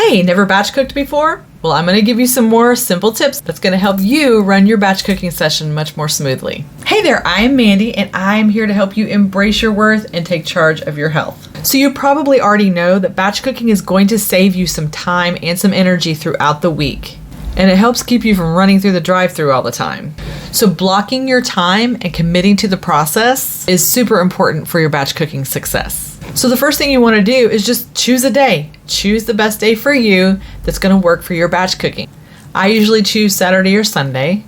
Hey, never batch cooked before? Well, I'm going to give you some more simple tips that's going to help you run your batch cooking session much more smoothly. Hey there, I'm Mandy, and I'm here to help you embrace your worth and take charge of your health. So you probably already know that batch cooking is going to save you some time and some energy throughout the week. And it helps keep you from running through the drive-thru all the time. So blocking your time and committing to the process is super important for your batch cooking success. So the first thing you want to do is just choose a day. Choose the best day for you that's going to work for your batch cooking. I usually choose Saturday or Sunday,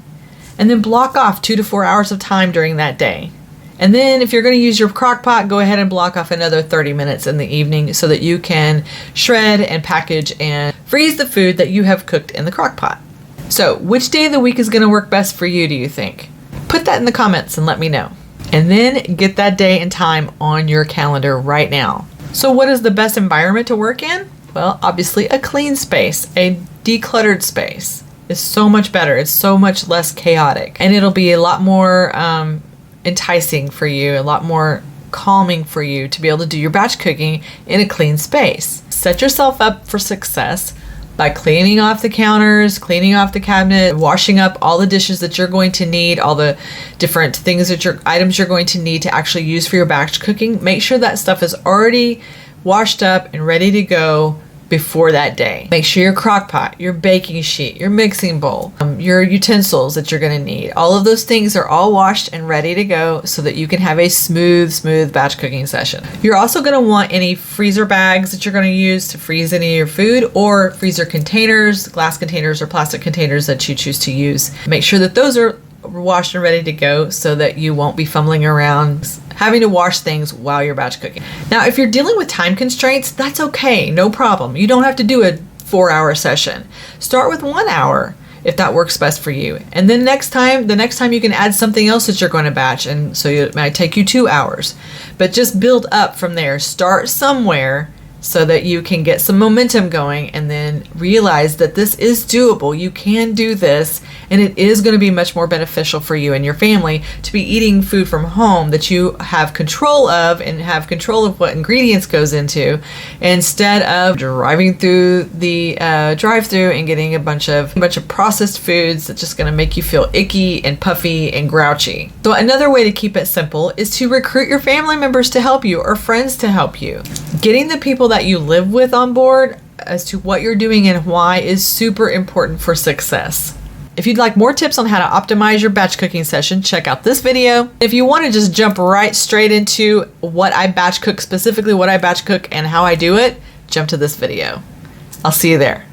and then block off 2 to 4 hours of time during that day. And then if you're going to use your crock pot, go ahead and block off another 30 minutes in the evening so that you can shred and package and freeze the food that you have cooked in the crock pot. So which day of the week is going to work best for you, do you think? Put that in the comments and let me know. And then get that day and time on your calendar right now. So what is the best environment to work in? Well, obviously a clean space, a decluttered space is so much better. It's so much less chaotic, and it'll be a lot more enticing for you, a lot more calming for you to be able to do your batch cooking in a clean space. Set yourself up for success by cleaning off the counters, cleaning off the cabinet, washing up all the dishes that you're going to need, all the different things that items you're going to need to actually use for your batch cooking. Make sure that stuff is already washed up and ready to go before that day. Make sure your crock pot, your baking sheet, your mixing bowl, your utensils that you're going to need, all of those things are all washed and ready to go so that you can have a smooth batch cooking session. You're also going to want any freezer bags that you're going to use to freeze any of your food, or freezer containers, glass containers or plastic containers that you choose to use. Make sure that those are washed and ready to go so that you won't be fumbling around having to wash things while you're batch cooking. Now, if you're dealing with time constraints, that's okay, no problem. You don't have to do a 4-hour session. Start with 1 hour if that works best for you. And then the next time you can add something else that you're going to batch, and so it might take you 2 hours. But just build up from there. Start somewhere so that you can get some momentum going and then realize that this is doable. You can do this, and it is going to be much more beneficial for you and your family to be eating food from home that you have control of and have control of what ingredients goes into, instead of driving through the drive-thru and getting a bunch of processed foods that's just going to make you feel icky and puffy and grouchy. So another way to keep it simple is to recruit your family members to help you or friends to help you. Getting the people that you live with on board as to what you're doing and why is super important for success. If you'd like more tips on how to optimize your batch cooking session, check out this video. If you want to just jump right straight into what I batch cook, specifically what I batch cook and how I do it, jump to this video. I'll see you there.